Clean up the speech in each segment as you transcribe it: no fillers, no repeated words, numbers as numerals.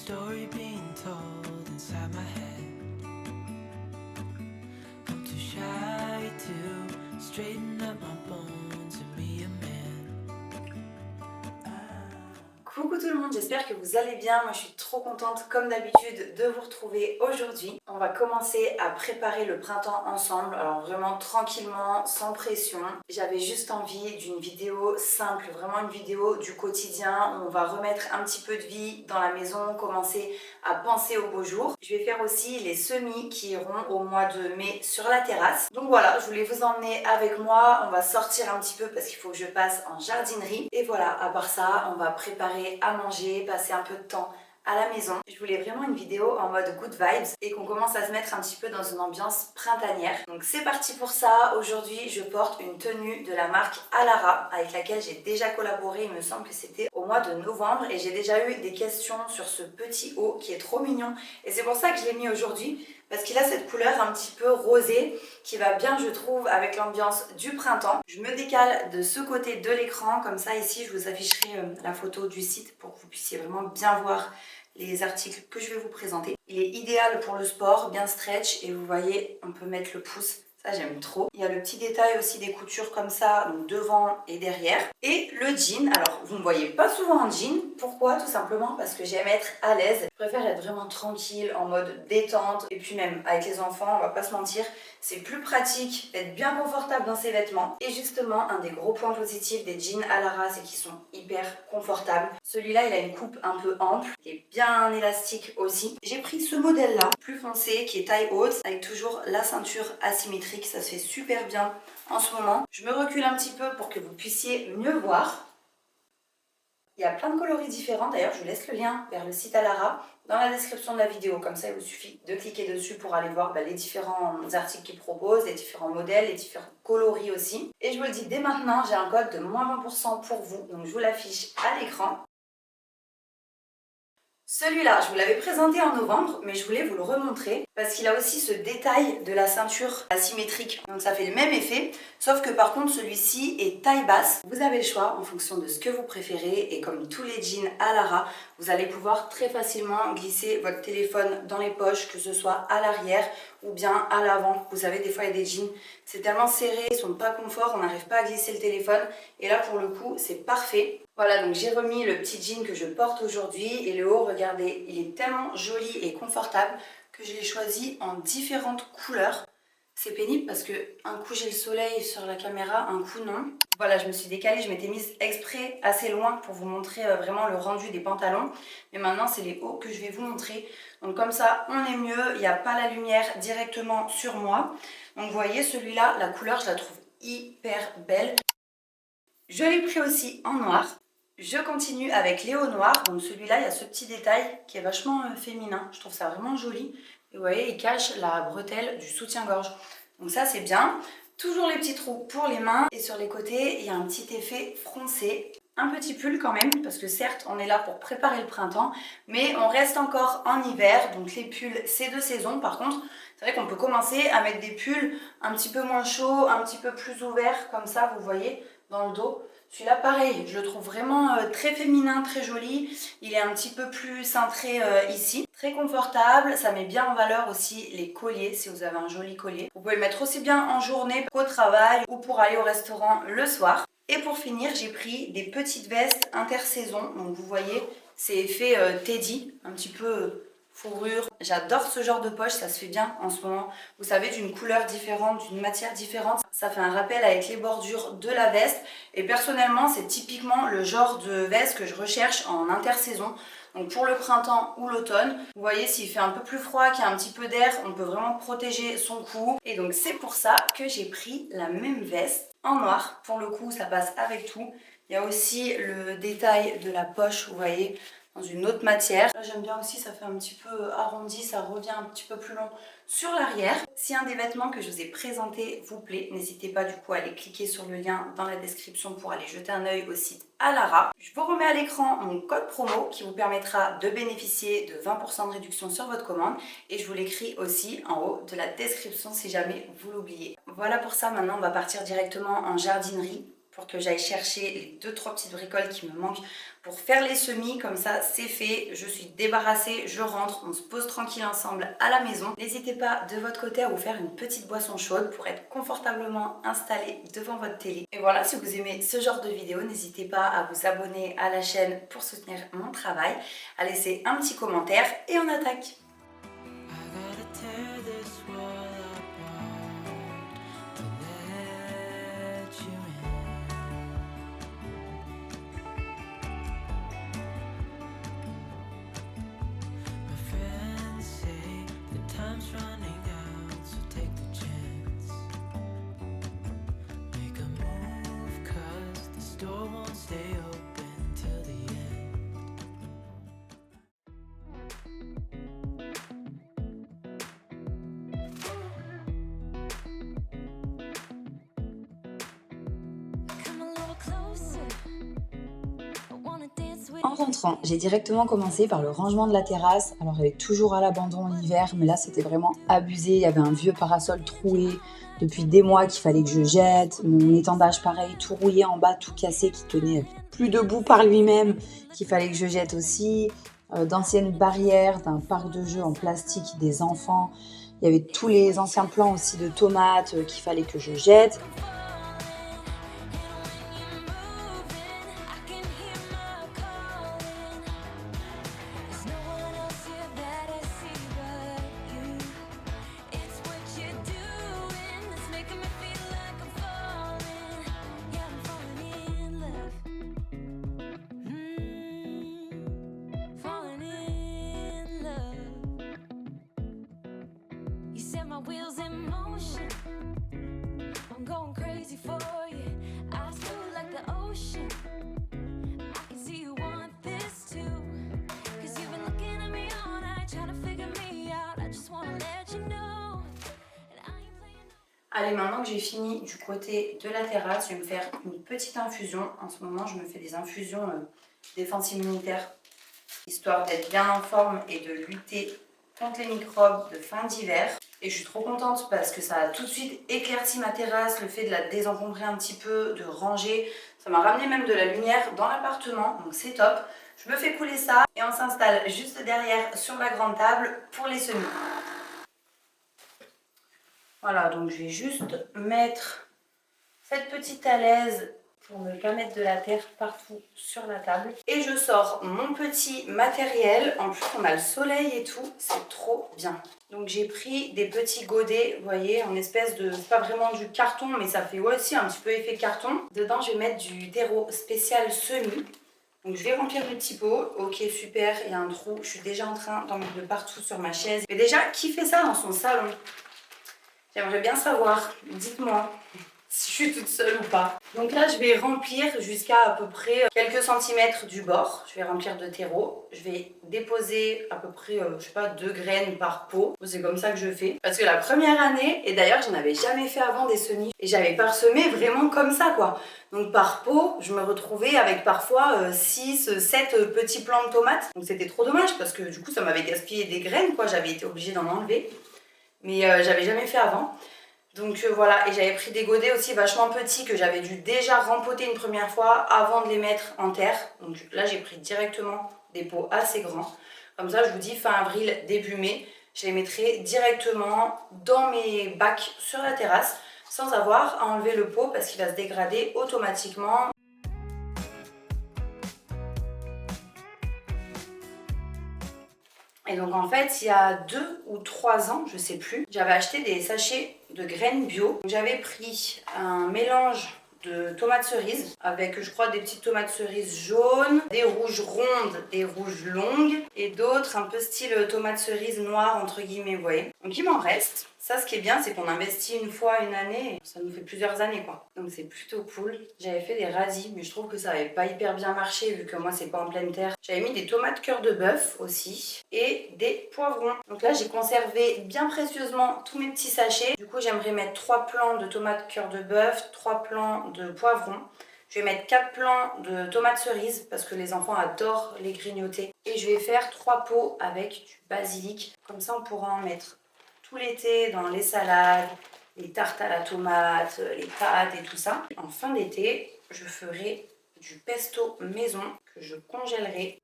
story being told inside my head. I'm too shy to straighten up my bones and be a man. Coucou tout le monde, j'espère que vous allez bien. Moi je suis trop contente comme d'habitude de vous retrouver aujourd'hui. On va commencer à préparer le printemps ensemble, alors vraiment tranquillement, sans pression. J'avais juste envie d'une vidéo simple, vraiment une vidéo du quotidien où on va remettre un petit peu de vie dans la maison, commencer à penser aux beaux jours. Je vais faire aussi les semis qui iront au mois de mai sur la terrasse. Donc voilà, je voulais vous emmener avec moi. On va sortir un petit peu parce qu'il faut que je passe en jardinerie. Et voilà, à part ça, on va préparer à manger, passer un peu de temps à la maison. Je voulais vraiment une vidéo en mode good vibes et qu'on commence à se mettre un petit peu dans une ambiance printanière. Donc c'est parti pour ça. Aujourd'hui, je porte une tenue de la marque Alara avec laquelle j'ai déjà collaboré. Il me semble que c'était au mois de novembre et j'ai déjà eu des questions sur ce petit haut qui est trop mignon. Et c'est pour ça que je l'ai mis aujourd'hui parce qu'il a cette couleur un petit peu rosée qui va bien, je trouve, avec l'ambiance du printemps. Je me décale de ce côté de l'écran, comme ça ici je vous afficherai la photo du site pour que vous puissiez vraiment bien voir les articles que je vais vous présenter. Il est idéal pour le sport, bien stretch, et vous voyez, on peut mettre le pouce. Ça, j'aime trop. Il y a le petit détail aussi des coutures comme ça, donc devant et derrière. Et le jean, alors vous ne me voyez pas souvent en jean. Pourquoi? Tout simplement parce que j'aime être à l'aise. Je préfère être vraiment tranquille, en mode détente. Et puis même avec les enfants, on va pas se mentir, c'est plus pratique d'être bien confortable dans ses vêtements. Et justement, un des gros points positifs des jeans Alara, c'est qu'ils sont hyper confortables. Celui-là, il a une coupe un peu ample, qui est bien élastique aussi. J'ai pris ce modèle-là, plus foncé, qui est taille haute, avec toujours la ceinture asymétrique. Ça se fait super bien en ce moment. Je me recule un petit peu pour que vous puissiez mieux voir. Il y a plein de coloris différents. D'ailleurs, je vous laisse le lien vers le site Alara dans la description de la vidéo. Comme ça, il vous suffit de cliquer dessus pour aller voir les différents articles qu'ils proposent, les différents modèles, les différents coloris aussi. Et je vous le dis dès maintenant, j'ai un code de moins 20% pour vous. Donc, je vous l'affiche à l'écran. Celui-là, je vous l'avais présenté en novembre, mais je voulais vous le remontrer parce qu'il a aussi ce détail de la ceinture asymétrique. Donc ça fait le même effet, sauf que par contre celui-ci est taille basse. Vous avez le choix en fonction de ce que vous préférez et comme tous les jeans Alara, vous allez pouvoir très facilement glisser votre téléphone dans les poches, que ce soit à l'arrière ou bien à l'avant. Vous savez, des fois il y a des jeans, c'est tellement serré, ils sont pas confort, on n'arrive pas à glisser le téléphone. Et là pour le coup, c'est parfait. Voilà, donc j'ai remis le petit jean que je porte aujourd'hui et le haut, regardez, il est tellement joli et confortable que je l'ai choisi en différentes couleurs. C'est pénible parce que un coup j'ai le soleil sur la caméra, un coup non. Voilà, je me suis décalée, je m'étais mise exprès assez loin pour vous montrer vraiment le rendu des pantalons. Mais maintenant, c'est les hauts que je vais vous montrer. Donc comme ça, on est mieux, il n'y a pas la lumière directement sur moi. Donc vous voyez, celui-là, la couleur, je la trouve hyper belle. Je l'ai pris aussi en noir. Je continue avec les hauts noirs. Donc celui-là, il y a ce petit détail qui est vachement féminin. Je trouve ça vraiment joli. Et vous voyez, il cache la bretelle du soutien-gorge. Donc ça, c'est bien. Toujours les petits trous pour les mains. Et sur les côtés, il y a un petit effet froncé. Un petit pull quand même, parce que certes, on est là pour préparer le printemps, mais on reste encore en hiver. Donc les pulls, c'est de saison. Par contre, c'est vrai qu'on peut commencer à mettre des pulls un petit peu moins chauds, un petit peu plus ouverts, comme ça, vous voyez, dans le dos. Celui-là, pareil, je le trouve vraiment très féminin, très joli. Il est un petit peu plus cintré ici. Très confortable, ça met bien en valeur aussi les colliers, si vous avez un joli collier. Vous pouvez le mettre aussi bien en journée qu'au travail ou pour aller au restaurant le soir. Et pour finir, j'ai pris des petites vestes intersaison. Donc vous voyez, c'est effet teddy, un petit peu fourrure. J'adore ce genre de poche, ça se fait bien en ce moment. Vous savez, d'une couleur différente, d'une matière différente. Ça fait un rappel avec les bordures de la veste. Et personnellement, c'est typiquement le genre de veste que je recherche en intersaison. Donc pour le printemps ou l'automne, vous voyez, s'il fait un peu plus froid, qu'il y a un petit peu d'air, on peut vraiment protéger son cou. Et donc c'est pour ça que j'ai pris la même veste en noir. Pour le coup, ça passe avec tout. Il y a aussi le détail de la poche, vous voyez, dans une autre matière. Là, j'aime bien aussi, ça fait un petit peu arrondi, ça revient un petit peu plus long sur l'arrière. Si un des vêtements que je vous ai présenté vous plaît, n'hésitez pas du coup à aller cliquer sur le lien dans la description pour aller jeter un œil au site Alara. Je vous remets à l'écran mon code promo qui vous permettra de bénéficier de 20% de réduction sur votre commande et je vous l'écris aussi en haut de la description si jamais vous l'oubliez. Voilà pour ça, maintenant on va partir directement en jardinerie pour que j'aille chercher les 2-3 petites bricoles qui me manquent pour faire les semis. Comme ça, c'est fait, je suis débarrassée, je rentre, on se pose tranquille ensemble à la maison. N'hésitez pas de votre côté à vous faire une petite boisson chaude pour être confortablement installé devant votre télé. Et voilà, si vous aimez ce genre de vidéo, n'hésitez pas à vous abonner à la chaîne pour soutenir mon travail, à laisser un petit commentaire et on attaque. I gotta tear this wall apart to let you in. My friends say the time's running out, so take the chance. Make a move, 'cause the store won't stay open till the end. Come a little closer. I wanna dance with En rentrant, j'ai directement commencé par le rangement de la terrasse. Alors elle est toujours à l'abandon l'hiver, mais là c'était vraiment abusé. Il y avait un vieux parasol troué depuis des mois qu'il fallait que je jette. Mon étendage pareil, tout rouillé en bas, tout cassé, qui tenait plus debout par lui-même, qu'il fallait que je jette aussi. D'anciennes barrières d'un parc de jeux en plastique des enfants. Il y avait tous les anciens plants aussi de tomates qu'il fallait que je jette. You set my wheels in motion. I'm going crazy for you. I feel like the ocean. I can see you want this too. 'Cause you've been looking at me all night, trying to figure me out. I just wanna let you know. And I ain't playing. Allez, maintenant que j'ai fini du côté de la terrasse, je vais me faire une petite infusion. En ce moment, je me fais des infusions défense immunitaire, histoire d'être bien en forme et de lutter contre les microbes de fin d'hiver. Et je suis trop contente parce que ça a tout de suite éclairci ma terrasse, le fait de la désencombrer un petit peu, de ranger. Ça m'a ramené même de la lumière dans l'appartement, donc c'est top. Je me fais couler ça et on s'installe juste derrière sur la grande table pour les semis. Voilà, donc je vais juste mettre cette petite alaise pour ne pas mettre de la terre partout sur la table. Et je sors mon petit matériel. En plus, on a le soleil et tout. C'est trop bien. Donc, j'ai pris des petits godets, vous voyez, en espèce de... pas vraiment du carton, mais ça fait aussi un petit peu effet carton. Dedans, je vais mettre du terreau spécial semis. Donc, je vais remplir le petit pot. Ok, super, il y a un trou. Je suis déjà en train d'en mettre de partout sur ma chaise. Mais déjà, qui fait ça dans son salon? J'aimerais bien savoir. Dites-moi si je suis toute seule ou pas. Donc là, je vais remplir jusqu'à à peu près quelques centimètres du bord. Je vais remplir de terreau. Je vais déposer à peu près, je sais pas, 2 graines par pot. C'est comme ça que je fais. Parce que la première année, et d'ailleurs, j'en avais jamais fait avant des semis. Et j'avais parsemé vraiment comme ça, quoi. Donc par pot, je me retrouvais avec parfois 6, 7 petits plants de tomates. Donc c'était trop dommage parce que du coup, ça m'avait gaspillé des graines, quoi. J'avais été obligée d'en enlever. Mais j'avais jamais fait avant. Donc voilà, et j'avais pris des godets aussi vachement petits que j'avais dû déjà rempoter une première fois avant de les mettre en terre. Donc là, j'ai pris directement des pots assez grands. Comme ça, je vous dis, fin avril, début mai, je les mettrai directement dans mes bacs sur la terrasse sans avoir à enlever le pot parce qu'il va se dégrader automatiquement. Et donc en fait, il y a 2 ou 3 ans, je sais plus, j'avais acheté des sachets de graines bio. J'avais pris un mélange de tomates cerises avec, je crois, des petites tomates cerises jaunes, des rouges rondes, des rouges longues et d'autres un peu style tomates cerises noires entre guillemets, vous voyez. Donc il m'en reste. Ça, ce qui est bien, c'est qu'on investit une fois une année, ça nous fait plusieurs années, quoi. Donc c'est plutôt cool. J'avais fait des radis, mais je trouve que ça n'avait pas hyper bien marché vu que moi, c'est pas en pleine terre. J'avais mis des tomates cœur de bœuf aussi et des poivrons. Donc là, j'ai conservé bien précieusement tous mes petits sachets. Du coup, j'aimerais mettre 3 plants de tomates cœur de bœuf, 3 plants de poivrons. Je vais mettre 4 plants de tomates cerises parce que les enfants adorent les grignoter. Et je vais faire 3 pots avec du basilic. Comme ça, on pourra en mettre tout l'été dans les salades, les tartes à la tomate, les pâtes et tout ça. En fin d'été, je ferai du pesto maison que je congèlerai.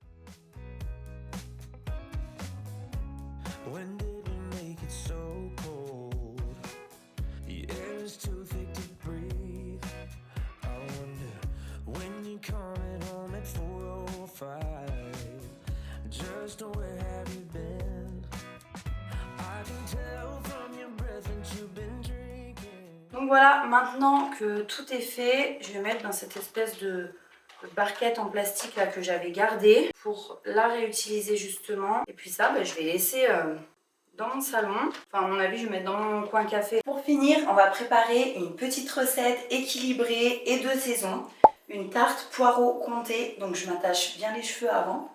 When did we make it so cold? The air is too thick to breathe. I wonder when you're coming home at 4:05. Just where have you been? I can tell from your breath that you've been drinking. Donc voilà, maintenant que tout est fait, je vais mettre dans cette espèce de barquette en plastique là que j'avais gardée pour la réutiliser justement. Et puis ça, je vais laisser dans mon salon. Enfin, à mon avis, je vais mettre dans mon coin café. Pour finir, on va préparer une petite recette équilibrée et de saison. Une tarte poireau comté, donc je m'attache bien les cheveux avant.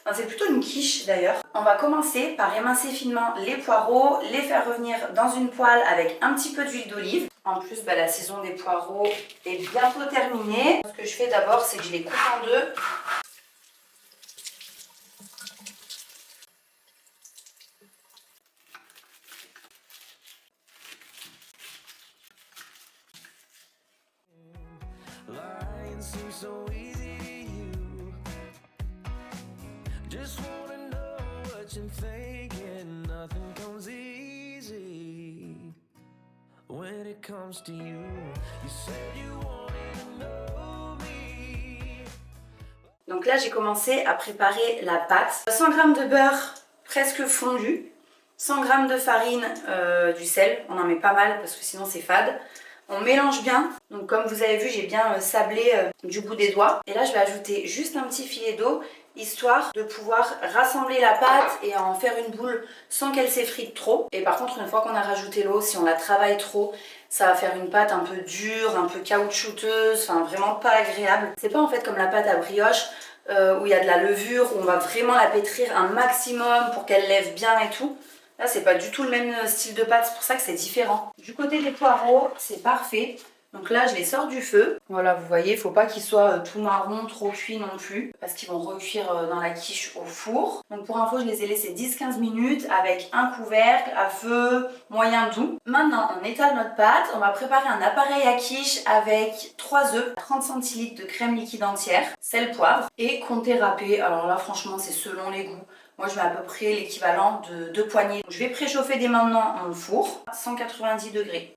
Enfin, c'est plutôt une quiche d'ailleurs. On va commencer par émincer finement les poireaux, les faire revenir dans une poêle avec un petit peu d'huile d'olive. En plus, la saison des poireaux est bientôt terminée. Ce que je fais d'abord, c'est que je les coupe en deux. Lying seems so easy to you. Just wanna know what you're thinking. Nothing comes easy when it comes to you. You said you wanted to know me. Donc là, j'ai commencé à préparer la pâte. 100 g de beurre presque fondu, 100 g de farine, du sel. On en met pas mal parce que sinon c'est fade. On mélange bien, donc comme vous avez vu, j'ai bien sablé du bout des doigts. Et là, je vais ajouter juste un petit filet d'eau, histoire de pouvoir rassembler la pâte et en faire une boule sans qu'elle s'effrite trop. Et par contre, une fois qu'on a rajouté l'eau, si on la travaille trop, ça va faire une pâte un peu dure, un peu caoutchouteuse, enfin vraiment pas agréable. C'est pas en fait comme la pâte à brioche où il y a de la levure, où on va vraiment la pétrir un maximum pour qu'elle lève bien et tout. Là, c'est pas du tout le même style de pâte, c'est pour ça que c'est différent. Du côté des poireaux, c'est parfait. Donc là, je les sors du feu. Voilà, vous voyez, il faut pas qu'ils soient tout marron, trop cuits non plus, parce qu'ils vont recuire dans la quiche au four. Donc pour info, je les ai laissés 10-15 minutes avec un couvercle à feu moyen doux. Maintenant, on étale notre pâte. On va préparer un appareil à quiche avec 3 œufs, 30 cl de crème liquide entière, sel, poivre et comté râpé. Alors là, franchement, c'est selon les goûts. Moi, je mets à peu près l'équivalent de 2 poignées. Je vais préchauffer dès maintenant mon four à 190 degrés.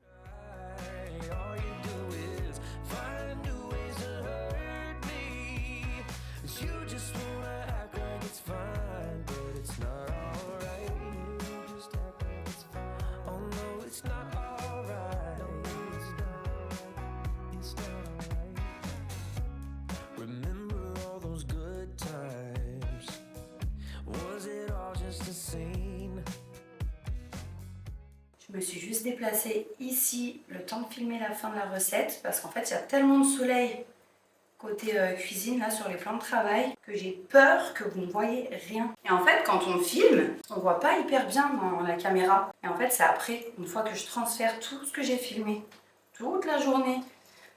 Je me suis juste déplacée ici le temps de filmer la fin de la recette parce qu'en fait il y a tellement de soleil côté cuisine là sur les plans de travail que j'ai peur que vous ne voyez rien. Et en fait quand on filme, on voit pas hyper bien dans la caméra. Et en fait c'est après, une fois que je transfère tout ce que j'ai filmé toute la journée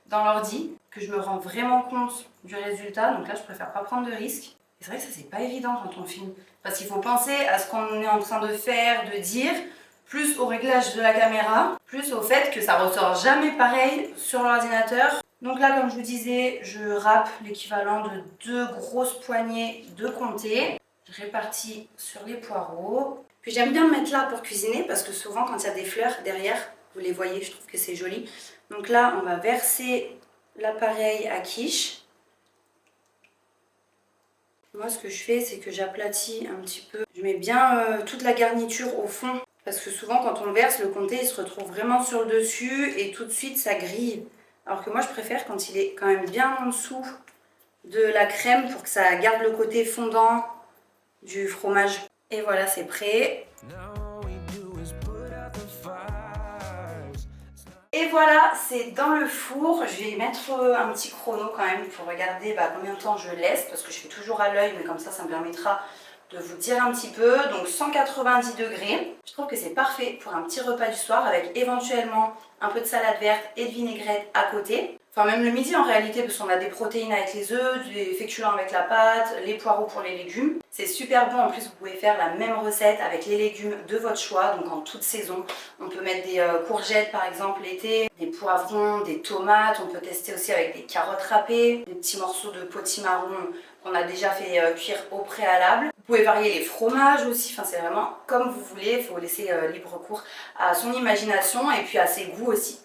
dans l'ordi, que je me rends vraiment compte du résultat. Donc là je préfère pas prendre de risques. Et c'est vrai que ça c'est pas évident quand on filme. Parce qu'il faut penser à ce qu'on est en train de faire, de dire, plus au réglage de la caméra, plus au fait que ça ressort jamais pareil sur l'ordinateur. Donc là, comme je vous disais, je râpe l'équivalent de 2 grosses poignées de comté. Je répartis sur les poireaux. Puis j'aime bien me mettre là pour cuisiner parce que souvent quand il y a des fleurs derrière, vous les voyez, je trouve que c'est joli. Donc là, on va verser l'appareil à quiche. Moi, ce que je fais, c'est que j'aplatis un petit peu. Je mets bien toute la garniture au fond. Parce que souvent, quand on verse, le comté, il se retrouve vraiment sur le dessus et tout de suite, ça grille. Alors que moi, je préfère quand il est quand même bien en dessous de la crème pour que ça garde le côté fondant du fromage. Et voilà, c'est prêt. Et voilà, c'est dans le four. Je vais mettre un petit chrono quand même pour regarder combien de temps je laisse. Parce que je fais toujours à l'œil, mais comme ça me permettra de vous dire un petit peu. Donc 190 degrés. Je trouve que c'est parfait pour un petit repas du soir avec éventuellement un peu de salade verte et de vinaigrette à côté. Enfin même le midi en réalité parce qu'on a des protéines avec les œufs, des féculents avec la pâte, les poireaux pour les légumes. C'est super bon, en plus vous pouvez faire la même recette avec les légumes de votre choix, donc en toute saison. On peut mettre des courgettes par exemple l'été, des poireaux poivrons, des tomates. On peut tester aussi avec des carottes râpées, des petits morceaux de potimarron qu'on a déjà fait cuire au préalable. Vous pouvez varier les fromages aussi, enfin c'est vraiment comme vous voulez, il faut laisser libre cours à son imagination et puis à ses goûts aussi.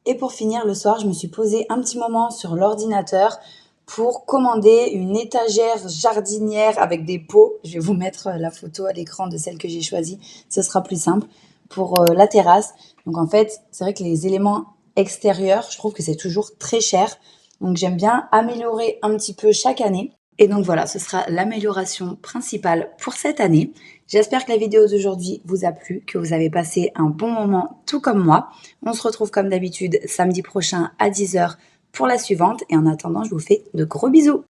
Et pour finir, le soir, je me suis posée un petit moment sur l'ordinateur pour commander une étagère jardinière avec des pots. Je vais vous mettre la photo à l'écran de celle que j'ai choisie, ce sera plus simple, pour la terrasse. Donc en fait, c'est vrai que les éléments extérieurs, je trouve que c'est toujours très cher. Donc j'aime bien améliorer un petit peu chaque année. Et donc voilà, ce sera l'amélioration principale pour cette année. J'espère que la vidéo d'aujourd'hui vous a plu, que vous avez passé un bon moment tout comme moi. On se retrouve comme d'habitude samedi prochain à 10h pour la suivante. Et en attendant, je vous fais de gros bisous.